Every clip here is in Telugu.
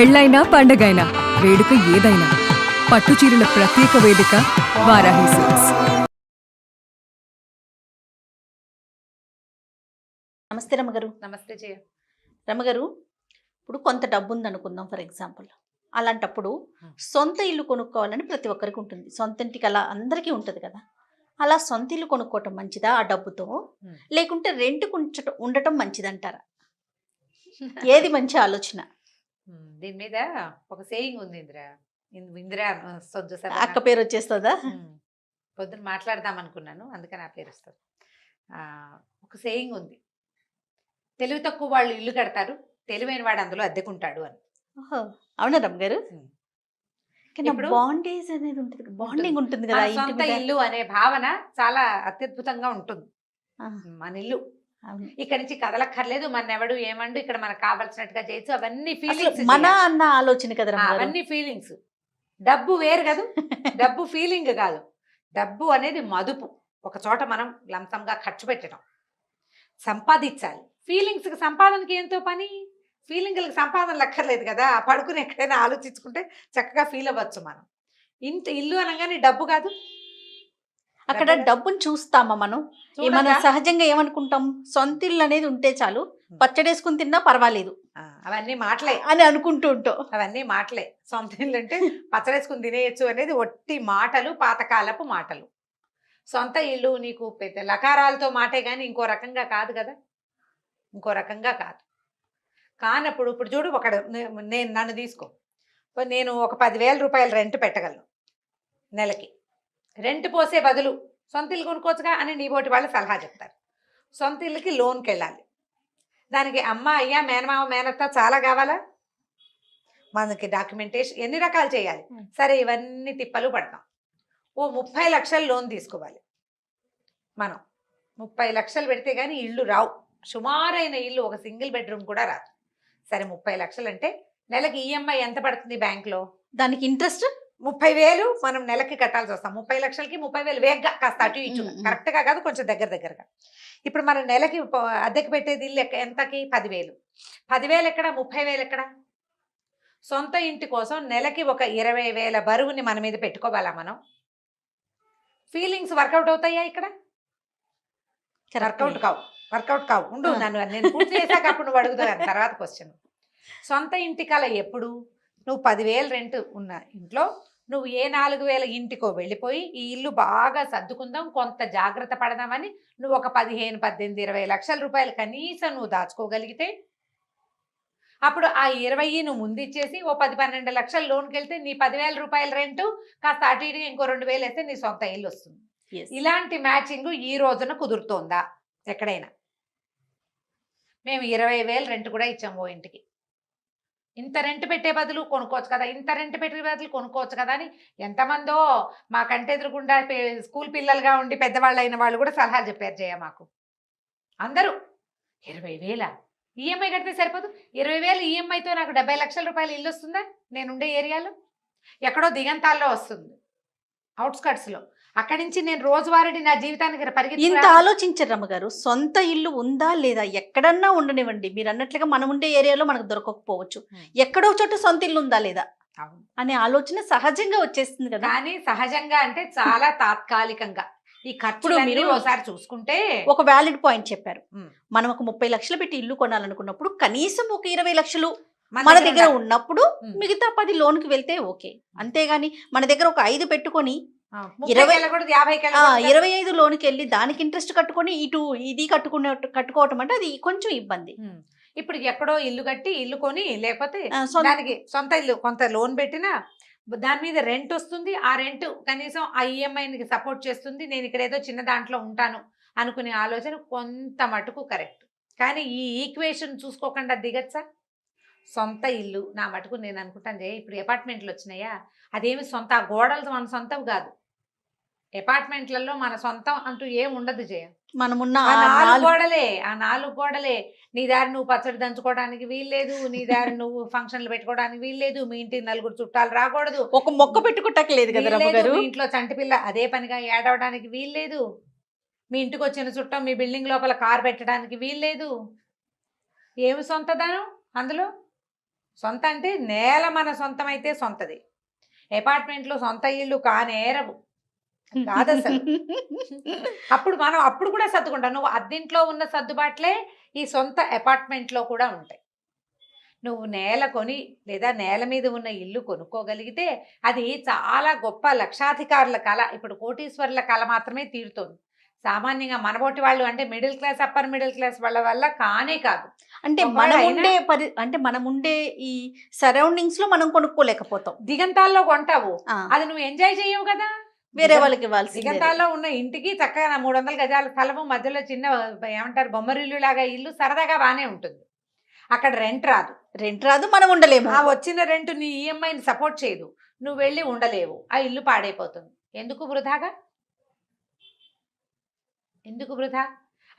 పెళ్ళైనా పండగైనా వేడుక ఏదైనా పట్టు చీరల ప్రత్యేక వేదిక వారాహి సిల్క్స్. నమస్తే రమ్మగారు. నమస్తే జయ. రమ్మగారు, ఇప్పుడు కొంత డబ్బు ఉంది అనుకుందాం ఫర్ ఎగ్జాంపుల్. అలాంటప్పుడు సొంత ఇల్లు కొనుక్కోవాలని ప్రతి ఒక్కరికి ఉంటుంది. సొంత ఇంటికి అలా అందరికీ ఉంటుంది కదా. అలా సొంత ఇల్లు కొనుక్కోవటం మంచిదా ఆ డబ్బుతో, లేకుంటే రెంట్కు ఉండటం మంచిదంటారా? ఏది మంచి ఆలోచన? దీని మీద ఒక సేయింగ్ ఉంది ఇందిరా అక్క పేరు వచ్చేస్తుందా? పొద్దున మాట్లాడదాం అనుకున్నాను, అందుకని ఆ పేరు వస్తుంది. ఒక సేయింగ్ ఉంది, తెలివి తక్కువ వాళ్ళు ఇల్లు కడతారు, తెలివైన వాడు అందులో అద్దెకుంటాడు అని. అవునా రమ్మగారు? ఇప్పుడు బాండేజ్ అనేది ఉంటుంది, బాండింగ్ ఉంటుంది కదా. సొంత ఇల్లు అనే భావన చాలా అత్యద్భుతంగా ఉంటుంది. మన ఇల్లు ఇక్కడ నుంచి కదలక్కర్లేదు, మన ఎవడు ఏమండు, ఇక్కడ మనకు కావాల్సినట్టుగా చేయొచ్చు, అవన్నీ ఫీలింగ్స్, మన అన్న ఆలోచన కదా. అవన్నీ ఫీలింగ్స్. డబ్బు వేరు కదా, డబ్బు ఫీలింగ్ కాదు. డబ్బు అనేది మదుపు, ఒక చోట మనం లంసంగా ఖర్చు పెట్టడం, సంపాదించాలి. ఫీలింగ్స్కి సంపాదనకి ఏంతో పని, ఫీలింగ్లకి సంపాదన లక్కర్లేదు కదా. పడుకుని ఎక్కడైనా ఆలోచించుకుంటే చక్కగా ఫీల్ అవ్వచ్చు మనం. ఇంత ఇల్లు అనగానే డబ్బు కాదు, అక్కడ డబ్బును చూస్తామా మనం? మనం సహజంగా ఏమనుకుంటాం, సొంత ఇల్లు అనేది ఉంటే చాలు, పచ్చడేసుకుని తిన్నా పర్వాలేదు, అవన్నీ మాటలే అని అనుకుంటూ ఉంటాం. అవన్నీ మాటలే. సొంత ఇల్లు అంటే పచ్చడేసుకుని తినేయచ్చు అనేది ఒట్టి మాటలు, పాతకాలపు మాటలు. సొంత ఇల్లు నీకు పెద్ద లకారాలతో మాటే కానీ ఇంకో రకంగా కాదు కదా, ఇంకో రకంగా కాదు. కానప్పుడు ఇప్పుడు చూడు, నేను నన్ను తీసుకో, నేను ఒక 10,000 రూపాయలు రెంట్ పెట్టగలను నెలకి. రెంట్ పోసే బదులు సొంత ఇల్లు కొనుక్కోవచ్చుగా అని నీ బోటి వాళ్ళు సలహా చెప్తారు. సొంత ఇల్లుకి లోన్కి వెళ్ళాలి, దానికి అమ్మ అయ్యా మేనమామ మేనత్త చాలా కావాలా, మనకి డాక్యుమెంటేషన్ ఎన్ని రకాలు చేయాలి. సరే, ఇవన్నీ తిప్పలు పడతాం. ఓ 30 లక్షలు లోన్ తీసుకోవాలి మనం. 30 లక్షలు పెడితే కానీ ఇల్లు రావు, సుమారైన ఇల్లు ఒక సింగిల్ బెడ్రూమ్ కూడా రాదు. సరే, 30 లక్షలు అంటే నెలకి ఈఎంఐ ఎంత పడుతుంది బ్యాంక్లో? దానికి ఇంట్రెస్ట్ 30,000 మనం నెలకి కట్టాల్సి వస్తాం. 30 లక్షలకి 30,000 వేగ్గా, కాస్త అటు ఇటు, కరెక్ట్గా కాదు, కొంచెం దగ్గరగా. ఇప్పుడు మనం నెలకి అద్దెకి పెట్టేది ఇల్లు ఎంతకి? 10,000. 10,000 ఎక్కడ, 30,000 ఎక్కడ? సొంత ఇంటి కోసం నెలకి ఒక 20,000 బరువుని మన మీద పెట్టుకోవాలా మనం? ఫీలింగ్స్ వర్కౌట్ అవుతాయా ఇక్కడ? వర్కౌట్ కావు. ఉండు, నేను పూర్తి చేశాక అప్పుడు నువ్వు అడుగుతాను తర్వాత క్వశ్చన్. సొంత ఇంటి కల ఎప్పుడు? నువ్వు 10,000 రెంట్ ఉన్న ఇంట్లో నువ్వు ఏ 4,000 ఇంటికో వెళ్ళిపోయి ఈ ఇల్లు బాగా సర్దుకుందాం, కొంత జాగ్రత్త పడదామని నువ్వు ఒక 15, 18, 20 లక్షల రూపాయలు కనీసం నువ్వు దాచుకోగలిగితే, అప్పుడు ఆ 20 నువ్వు ముందు ఇచ్చేసి ఓ 10, 12 లక్షలు లోన్కి వెళ్తే నీ 10,000 రూపాయల రెంటు కాస్త అటు ఇటు ఇంకో 2,000 వేస్తే నీ సొంత ఇల్లు వస్తుంది. ఇలాంటి మ్యాచింగ్ ఈ రోజున కుదురుతోందా ఎక్కడైనా? మేము 20,000 రెంట్ కూడా ఇచ్చాము ఓ ఇంటికి. ఇంత రెంట్ పెట్టే బదులు కొనుక్కోవచ్చు కదా, ఇంత రెంట్ పెట్టే బదులు కొనుక్కోవచ్చు కదా అని ఎంతమందో మా కంటి ఎదురుకుండా స్కూల్ పిల్లలుగా ఉండి పెద్దవాళ్ళు అయిన వాళ్ళు కూడా సలహా చెప్పారు జయ మాకు. అందరూ 20,000 ఈఎంఐ కడితే సరిపోదు, 20,000 ఈఎంఐతో నాకు 70 లక్షల రూపాయలు ఇల్లు వస్తుందా? నేనుండే ఏరియాలో ఎక్కడో దిగంతాల్లో వస్తుంది, అవుట్స్కట్స్లో. అక్కడి నుంచి నేను రోజువారీ నా జీవితానికి పరిగెత్తి. ఇంత ఆలోచించారు రమ్మగారు, సొంత ఇల్లు ఉందా లేదా, ఎక్కడన్నా ఉండనివ్వండి, మీరు అన్నట్లుగా మనం ఉండే ఏరియాలో మనకు దొరకకపోవచ్చు, ఎక్కడో చోట సొంత ఇల్లు ఉందా లేదా అనే ఆలోచన సహజంగా వచ్చేస్తుంది కదా. కానీ సహజంగా అంటే చాలా తాత్కాలికంగా. ఈ ఖర్చులు మీరు ఒకసారి చూసుకుంటే ఒక వ్యాలిడ్ పాయింట్ చెప్పారు. మనం ఒక 30 లక్షలు పెట్టి ఇల్లు కొనాలనుకున్నప్పుడు కనీసం ఒక 20 లక్షలు మన దగ్గర ఉన్నప్పుడు మిగతా 10 లోన్కి వెళ్తే ఓకే. అంతేగాని మన దగ్గర ఒక 5 పెట్టుకొని 25 లోన్కి వెళ్ళి దానికి ఇంట్రెస్ట్ కట్టుకొని ఇటు ఇది కట్టుకోవటం అంటే అది కొంచెం ఇబ్బంది. ఇప్పుడు ఎక్కడో ఇల్లు కట్టి ఇల్లు కొని, లేకపోతే దానికి సొంత ఇల్లు కొంత లోన్ పెట్టినా దాని మీద రెంట్ వస్తుంది, ఆ రెంట్ కనీసం ఆ ఈఎంఐకి సపోర్ట్ చేస్తుంది, నేను ఇక్కడ ఏదో చిన్న దాంట్లో ఉంటాను అనుకునే ఆలోచన కొంత మటుకు కరెక్ట్. కానీ ఈ ఈక్వేషన్ చూసుకోకుండా దిగచ్చా? సొంత ఇల్లు నా మటుకు నేను అనుకుంటాను జయ, ఇప్పుడు అపార్ట్మెంట్లు వచ్చినాయా, అదేమి సొంత గోడలు మన సొంతం కాదు. అపార్ట్మెంట్లలో మన సొంతం అంటూ ఏం ఉండదు జయ. మనమున్న ఆ 4 గోడలే. నీ దారి నువ్వు పచ్చడి దంచుకోవడానికి వీల్లేదు, నీ దారి నువ్వు ఫంక్షన్లు పెట్టుకోవడానికి వీల్లేదు, మీ ఇంటికి 4 చుట్టాలు రాకూడదు, ఒక మొక్క పెట్టుకోవట్లేదు కదా రమ్మగారు, మీ ఇంట్లో చంటి పిల్ల అదే పనిగా ఏడవడానికి వీల్లేదు, మీ ఇంటికి వచ్చిన చుట్టం మీ బిల్డింగ్ లోపల కారు పెట్టడానికి వీల్లేదు. ఏమి సొంతదానం అందులో? సొంత అంటే నేల మన సొంతం అయితే సొంతది. అపార్ట్మెంట్లో సొంత ఇల్లు కానేరవు కాదు అసలు. అప్పుడు కూడా సర్దుకుంటావు. నువ్వు అద్దింట్లో ఉన్న సర్దుబాట్లే ఈ సొంత అపార్ట్మెంట్లో కూడా ఉంటాయి. నువ్వు నేల కొని లేదా నేల మీద ఉన్న ఇల్లు కొనుక్కోగలిగితే అది చాలా గొప్ప లక్షాధికారుల కళ. ఇప్పుడు కోటీశ్వరుల కళ మాత్రమే తీరుతుంది. సామాన్యంగా మనబోటి వాళ్ళు అంటే middle class, upper middle class వాళ్ళ వల్ల కానే కాదు. అంటే మనం ఉండే ఈ సరౌండింగ్స్ లో మనం కొనుక్కోలేకపోతాం. దిగంతాల్లో కొంటావు, అది నువ్వు ఎంజాయ్ చేయవు కదా, వేరే వాళ్ళకి ఇవ్వాల్సి. దిగంతాల్లో ఉన్న ఇంటికి చక్కగా 300 గజాల స్థలము, మధ్యలో చిన్న ఏమంటారు బొమ్మరిల్లు లాగా ఇల్లు సరదాగా బాగానే ఉంటుంది. అక్కడ రెంట్ రాదు, మనం ఉండలేము. ఆ వచ్చిన రెంట్ నీ ఈఎంఐని సపోర్ట్ చేయదు, నువ్వు వెళ్ళి ఉండలేవు, ఆ ఇల్లు పాడైపోతుంది. ఎందుకు వృధా?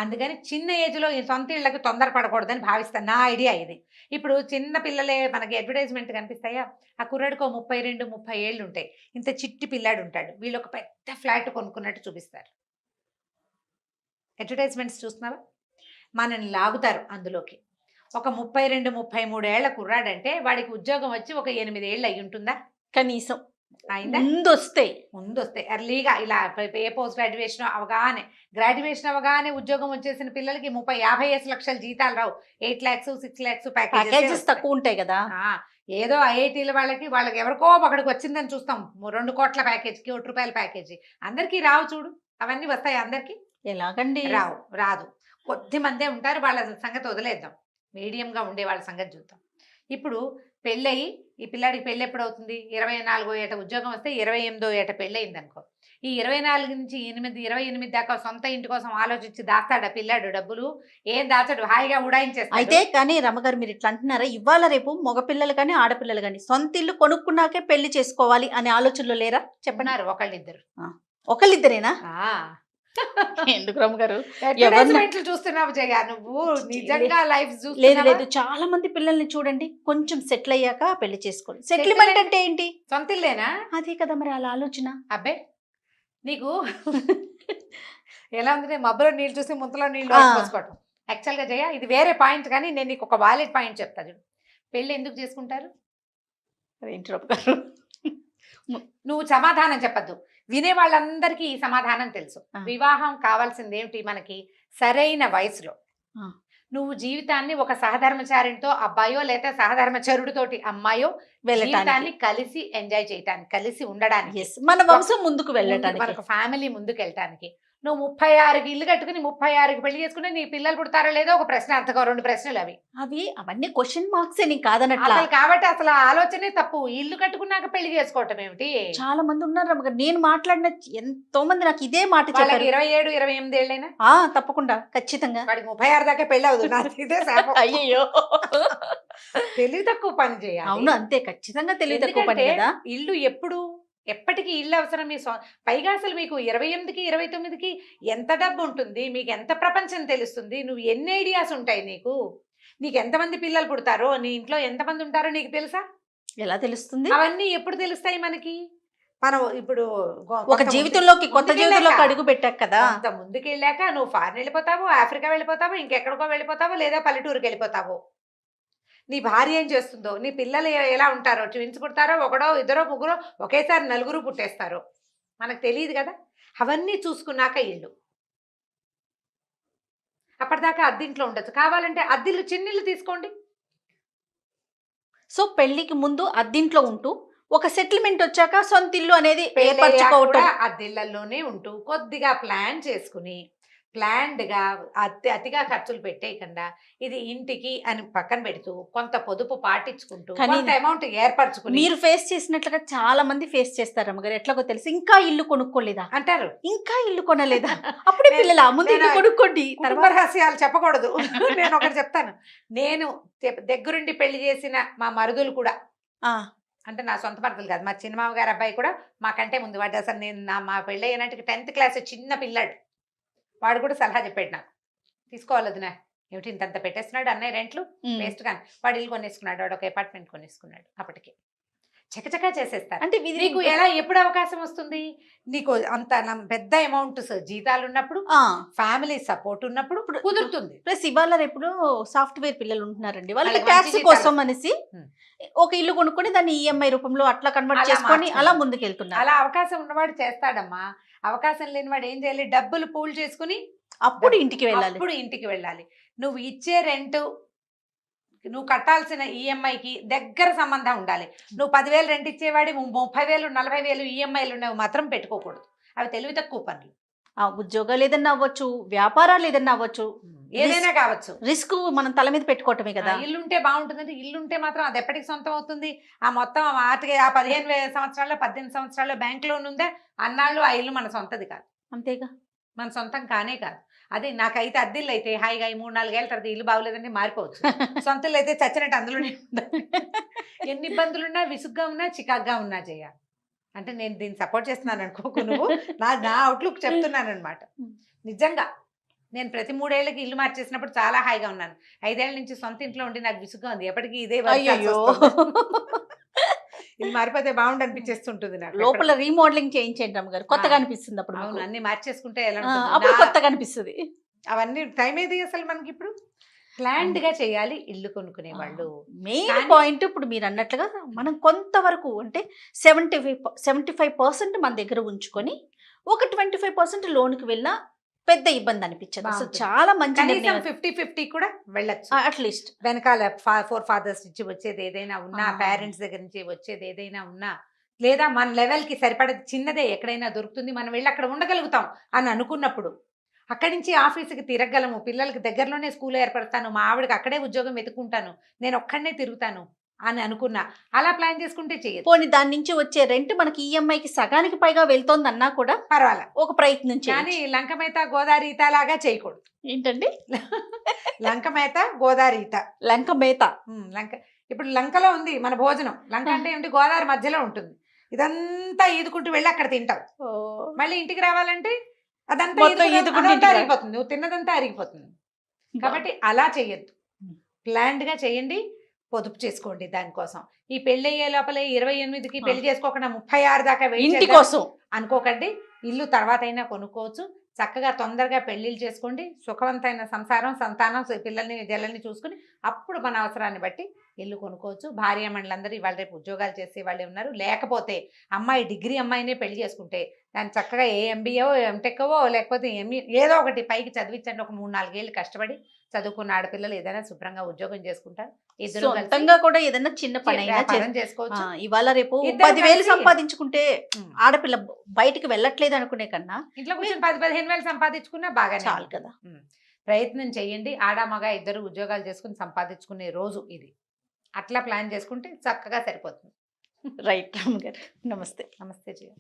అందుకని చిన్న ఏజ్లో ఈ సొంత ఇళ్ళకి తొందరపడకూడదని భావిస్తాను. నా ఐడియా ఇది. ఇప్పుడు చిన్న పిల్లలే మనకి అడ్వర్టైజ్మెంట్ కనిపిస్తాయా, ఆ కుర్రాడికో 32-30 ఏళ్ళు ఉంటాయి, ఇంత చిట్టి పిల్లాడు ఉంటాడు, వీళ్ళు ఒక పెద్ద ఫ్లాట్ కొనుక్కున్నట్టు చూపిస్తారు. అడ్వర్టైజ్మెంట్స్ చూస్తున్నావా? మనల్ని లాగుతారు అందులోకి. ఒక 32-33 ఏళ్ల కుర్రాడంటే వాడికి ఉద్యోగం వచ్చి ఒక 8 ఏళ్ళు అయి ఉంటుందా కనీసం? ముందొస్తే ఎర్లీగా ఇలా ఏ పోస్ట్ గ్రాడ్యుయేషన్ అవగానే ఉద్యోగం వచ్చేసిన పిల్లలకి 30-50 లక్షల జీతాలు రావు. 8 lakhs 6 lakhs ప్యాకేజెస్ తక్కువ ఉంటాయి కదా. ఏదో ఐఐటీల వాళ్ళకి ఎవరికో ఒకడికి వచ్చిందని చూస్తాం. 2 కోట్ల ప్యాకేజీ, ₹1 కోటి ప్యాకేజీ. అందరికీ రావు చూడు. అవన్నీ వస్తాయి అందరికి? ఎలాగండి? రాదు. కొద్ది మందే ఉంటారు. వాళ్ళ సంగతి వదిలేద్దాం, మీడియంగా ఉండే వాళ్ళ సంగతి చూద్దాం. ఇప్పుడు పెళ్ళయి ఈ పిల్లాడికి పెళ్ళి ఎప్పుడు అవుతుంది? 24వ ఏట ఉద్యోగం వస్తే 28వ ఏట పెళ్ళయింది అనుకో. ఈ 24 నుంచి 28 దాకా సొంత ఇంటి కోసం ఆలోచించి దాస్తాడా పిల్లాడు డబ్బులు? ఏం దాచాడు, హాయిగా ఉడాయించేస్తాడు. అయితే కానీ రమ్మగారు మీరు ఇట్లా అంటున్నారా, ఇవాళ రేపు మగపిల్లలు కానీ ఆడపిల్లలు కానీ సొంత ఇల్లు కొనుక్కున్నాకే పెళ్లి చేసుకోవాలి అనే ఆలోచనలో లేరా? చెప్పన్నారు ఒకళ్ళిద్దరేనా? ఎందుకు రమ్మగారు చూస్తున్నావు జయ, నువ్వు నిజంగా లైఫ్ లేదు. చాలా మంది పిల్లల్ని చూడండి, కొంచెం సెటిల్ అయ్యాక పెళ్లి చేసుకోండి. సెటిల్మెంట్ అంటే ఏంటి? సొంత ఇల్లేనా? అదే కదా మరి అలా ఆలోచన. అబ్బే నీకు ఎలా ఉంది, మబ్బులో నీళ్ళు చూసి ముంతలో నీళ్ళు పోసుకోవటం. యాక్చువల్గా జయ ఇది వేరే పాయింట్, కానీ నేను నీకు ఒక వాలిడ్ పాయింట్ చెప్తా చూడు. పెళ్ళి ఎందుకు చేసుకుంటారు? ఏంటి రమ్మగారు, నువ్వు సమాధానం చెప్పద్దు, వినే వాళ్ళందరికీ ఈ సమాధానం తెలుసు. వివాహం కావాల్సింది ఏమిటి మనకి? సరైన వయసులో నువ్వు జీవితాన్ని ఒక సహధర్మచారితో అబ్బాయో లేదా సహధర్మచరుడితోటి అమ్మాయో జీవితాన్ని కలిసి ఎంజాయ్ చేయటానికి, కలిసి ఉండడానికి, మన వంశం ముందుకు వెళ్ళటానికి, మనకు ఫ్యామిలీ ముందుకు వెళ్ళటానికి. నువ్వు 36కి ఇల్లు కట్టుకుని 36కి పెళ్లి చేసుకుంటే నీ పిల్లలు పుడతారో లేదో ఒక ప్రశ్న, అంతగా 2 ప్రశ్నలు అవన్నీ క్వశ్చన్ మార్క్స్ నీకు కాదన్నట్లు. కాబట్టి అసలు ఆ ఆలోచనే తప్పు. ఇల్లు కట్టుకున్నాక పెళ్లి చేసుకోవటం ఏమిటి? చాలా మంది ఉన్నారు రమ్మగారు, నేను మాట్లాడిన ఎంతో మంది నాకు ఇదే మాట చెప్పారు. 27-28 ఏళ్ళైనా తప్పకుండా ఖచ్చితంగా. వాడికి 36 దాకా పెళ్లి అవుతుంది. అయ్యో, తెలివి తక్కువ పని చేయాలి. అవును అంతే, ఖచ్చితంగా తెలివి తక్కువ పని కదా. ఇల్లు ఎప్పటికీ ఇల్లు అవసరం. పైగా అసలు మీకు 28కి 29కి ఎంత డబ్బు ఉంటుంది, మీకు ఎంత ప్రపంచం తెలుస్తుంది, నువ్వు ఎన్ని ఐడియాస్ ఉంటాయి నీకు ఎంతమంది పిల్లలు పుడతారో, నీ ఇంట్లో ఎంతమంది ఉంటారో నీకు తెలుసా? ఎలా తెలుస్తుంది? అవన్నీ ఎప్పుడు తెలుస్తాయి మనకి? మనం ఇప్పుడు ఒక జీవితంలోకి, కొత్త జీవితంలోకి అడుగు పెట్టాక కదా. అంత ముందుకు వెళ్ళాక నువ్వు ఫారెన్ వెళ్ళిపోతావు, ఆఫ్రికా వెళ్ళిపోతావు, ఇంకెక్కడికో వెళ్ళిపోతావు, లేదా పల్లెటూరుకి వెళ్ళిపోతావు. నీ భార్య ఏం చేస్తుందో, నీ పిల్లలు ఎలా ఉంటారో, ట్విన్స్ పుడతారో, 1, 2, 3, ఒకేసారి 4 పుట్టేస్తారో మనకు తెలియదు కదా. అవన్నీ చూసుకున్నాక ఇల్లు. అప్పటిదాకా అద్దింట్లో ఉండొచ్చు, కావాలంటే అద్దిల్లు చిన్నిల్లు తీసుకోండి. సో పెళ్లికి ముందు అద్దింట్లో ఉంటూ ఒక సెటిల్మెంట్ వచ్చాక సొంత ఇల్లు అనేది ఏర్పరచుకోవటం, అద్దిళ్లలోనే ఉంటూ కొద్దిగా ప్లాన్ చేసుకుని, ప్లాన్డ్గా అతిగా ఖర్చులు పెట్టేయకుండా ఇది ఇంటికి అని పక్కన పెడుతూ కొంత పొదుపు పాటించుకుంటూ కొంత అమౌంట్ ఏర్పరచుకుని. మీరు ఫేస్ చేసినట్లుగా చాలా మంది ఫేస్ చేస్తారు అమ్మగారు. ఎట్లాగో తెలుసు, ఇంకా ఇల్లు కొనుక్కోలేదా అంటారు, ఇంకా ఇల్లు కొనలేదా, అప్పుడే పిల్లల ముందు ఇల్లు కొనుక్కోండి. తర్వాత రహస్యాలు చెప్పకూడదు. నేను ఒకటి చెప్తాను, నేను దగ్గరుండి పెళ్లి చేసిన మా మరుదులు కూడా, అంటే నా సొంత మరుదులు కాదు, మా చిన్నమామ గారి అబ్బాయి కూడా మాకంటే ముందు వాడు. అసలు నేను మా పెళ్ళి అయినట్టుగా 10th క్లాస్ చిన్న పిల్లాడు, వాడు కూడా సలహా చెప్పాడు నాకు, తీసుకోవాలి నా ఏమిటి ఇంతంత పెట్టేస్తున్నాడు అన్నయ్య రెంట్లు వేస్ట్ కానీ. వాడు ఇల్లు కొనేసుకున్నాడు, వాడు ఒక అపార్ట్మెంట్ కొనేసుకున్నాడు. అప్పటికి చకచకా చేసేస్తారు. అంటే ఇది నీకు ఎలా ఎప్పుడు అవకాశం వస్తుంది? నీకు అంత పెద్ద అమౌంట్ జీతాలు ఉన్నప్పుడు, ఫ్యామిలీ సపోర్ట్ ఉన్నప్పుడు కుదురుతుంది. ప్లస్ ఇవాళ రేపు సాఫ్ట్వేర్ పిల్లలు ఉంటున్నారండి, వాళ్ళకి వాళ్ళకి ట్యాక్స్ మంచి కోసం జీతాలు. అనేసి Hmm. ఒక ఇల్లు కొనుక్కొని దాన్ని ఈఎంఐ రూపంలో అట్లా కన్వర్ట్ అలా చేసుకొని మార్చుకుంటారు. అలా ముందుకెళ్తున్నారు. అలా అవకాశం ఉన్నవాడు చేస్తాడమ్మా. అవకాశం లేనివాడు ఏం చేయాలి? డబ్బులు పూల్ చేసుకుని అప్పుడు ఇంటికి వెళ్ళాలి. అప్పుడు ఇంటికి వెళ్ళాలి. నువ్వు ఇచ్చే రెంట్, నువ్వు కట్టాల్సిన ఈఎంఐకి దగ్గర సంబంధం ఉండాలి. నువ్వు 10,000 రెంట్ ఇచ్చేవాడి 30,000 40,000 ఈఎంఐలు ఉన్నవి మాత్రం పెట్టుకోకూడదు. అవి తెలివి తక్కువ పనులు. ఆ ఉద్యోగాలు ఏదన్నా అవ్వచ్చు, వ్యాపారాలు ఏదన్నా అవ్వచ్చు, ఏదైనా కావచ్చు. రిస్క్ మనం తల మీద పెట్టుకోవటమే కదా. ఇల్లుంటే బాగుంటుందంటే ఇల్లుంటే మాత్రం అది ఎప్పటికి సొంతం అవుతుంది? ఆ మొత్తం వాటికి ఆ 15 సంవత్సరాల్లో 18 సంవత్సరాల్లో బ్యాంక్ లోన్ ఉందా అన్నాళ్ళు ఆ ఇల్లు మన సొంతది కాదు. అంతేగా. మన సొంతం కానే కాదు. అది నాకైతే అద్దెళ్ళు అయితే హాయిగా 3-4 ఏళ్ళ తర్వాత ఇల్లు బాగోలేదంటే మారిపోవచ్చు. సొంతలు అయితే చచ్చినట్టు అందులోనే ఉండాలి. ఎన్ని ఇబ్బందులున్నా, విసుగ్గా ఉన్నా, చికాగ్గా ఉన్నా చేయాలి. అంటే నేను దీన్ని సపోర్ట్ చేస్తున్నాను అనుకోకు నువ్వు, నా అవుట్లుక్ చెప్తున్నాను అనమాట. నిజంగా నేను ప్రతి 3 ఏళ్ళకి ఇల్లు మార్చేసినప్పుడు చాలా హాయిగా ఉన్నాను. 5 ఏళ్ళ నుంచి సొంత ఇంట్లో ఉండి నాకు విసుగ్గా ఉంది. ఎప్పటికీ ఇదే అయ్యో, ఇది మారిపోతే బాగుండు అనిపించేస్తుంటుంది నాకు. లోపల రీమోడలింగ్ చేయించండి రమ్మగారు, కొత్తగా అనిపిస్తుంది అప్పుడు. అవును, అన్ని మార్చేసుకుంటే ఎలా అప్పుడు ఉంటుంది? కొత్తగా అనిపిస్తుంది. అవన్నీ టైం ఏది అసలు మనకి? ఇప్పుడు ప్లాన్డ్ గా చేయాలి ఇల్లు కొనుక్కునే వాళ్ళు. మెయిన్ పాయింట్ ఇప్పుడు మీరు అన్నట్లుగా మనం కొంతవరకు అంటే 75% మన దగ్గర ఉంచుకొని ఒక 25% లోన్కి వెళ్ళినా పెద్ద ఇబ్బంది అనిపించదు. అసలు బాగుంటుంది. చాలా మంచి కనీసం 50-50 కూడా వెళ్ళచ్చు. అట్లీస్ట్ వెనకాల 4 ఫాదర్స్ నుంచి వచ్చేది ఏదైనా ఉన్నా, పేరెంట్స్ దగ్గర నుంచి వచ్చేది ఏదైనా ఉన్నా, లేదా మన లెవెల్ కి సరిపడే చిన్నదే ఎక్కడైనా దొరుకుతుంది, మనం వెళ్ళి అక్కడ ఉండగలుగుతాం అని అనుకున్నప్పుడు అక్కడి నుంచి ఆఫీస్కి తిరగలము, పిల్లలకి దగ్గరలోనే స్కూల్ ఏర్పడతాను, మా ఆవిడకి అక్కడే ఉద్యోగం వెతుకుంటాను, నేను ఒక్కడనే తిరుగుతాను అని అనుకున్నా, అలా ప్లాన్ చేసుకుంటే చేయదు. పోనీ దాని నుంచి వచ్చే రెంట్ మనకి ఈఎంఐకి సగానికి పైగా వెళ్తోంది అన్నా కూడా పర్వాలే, ఒక ప్రయత్నం కానీ చేయాలి. లంకమేత గోదావరి ఈత లాగా చేయకూడదు. ఏంటండి లంకమేత గోదావరి ఈత. లంక మేత. లంక ఇప్పుడు లంకలో ఉంది మన భోజనం. లంక అంటే ఏమిటి? గోదావరి మధ్యలో ఉంటుంది. ఇదంతా ఈదుకుంటూ వెళ్ళి అక్కడ తింటావు. మళ్ళీ ఇంటికి రావాలంటే అదంతా మొత్తం ఈదుకుంటూ అదంతా ఇంటికి అరిగిపోతుంది, నువ్వు తిన్నదంతా అరిగిపోతుంది. కాబట్టి అలా చెయ్యొద్దు. ప్లాన్డ్ గా చేయండి, పొదుపు చేసుకోండి దానికోసం. ఈ పెళ్లి అయ్యే లోపలే 28కి పెళ్లి చేసుకోకుండా 36 దాకా వెయిట్ ఇంటి చేద్దాం కోసం అనుకోకండి. ఇల్లు తర్వాత అయినా కొనుక్కోవచ్చు. చక్కగా తొందరగా పెళ్లిళ్ళు చేసుకోండి. సుఖవంతమైన సంసారం, సంతానం, పిల్లల్ని జల్లల్ని చూసుకుని అప్పుడు మన అవసరాన్ని బట్టి ఇల్లు కొనుక్కోవచ్చు. భార్యామణులందరూ ఇవాళ రేపు ఉద్యోగాలు చేసే వాళ్ళే ఉన్నారు. లేకపోతే అమ్మాయి డిగ్రీ అమ్మాయినే పెళ్లి చేసుకుంటే దాన్ని చక్కగా ఎంబీఏ ఎంటెక్కవో లేకపోతే ఏదో ఒకటి పైకి చదివించండి. ఒక 3-4 ఏళ్ళు కష్టపడి చదువుకున్న ఆడపిల్లలు ఏదైనా శుభ్రంగా ఉద్యోగం చేసుకుంటారు. ఇద్దరు సొంతంగా కూడా ఏదైనా చిన్న పని అయినా వ్యాపారం చేసుకోవచ్చు. ఇవాళ రేపు ఇద్దరు 10,000 కలిసి సంపాదించుకుంటే ఆడపిల్ల బయటికి వెళ్ళట్లేదు అనుకునే కన్నా ఇంట్లో కొంచెం 10-15 వేలు సంపాదించుకున్నా బాగా చాలు కదా. ప్రయత్నం చేయండి. ఆడ మగ ఇద్దరు ఉద్యోగాలు చేసుకుని సంపాదించుకునే రోజు ఇది. అట్లా ప్లాన్ చేసుకుంటే చక్కగా సరిపోతుంది. రైట్ రామ్ గారు, నమస్తే. నమస్తే జయ.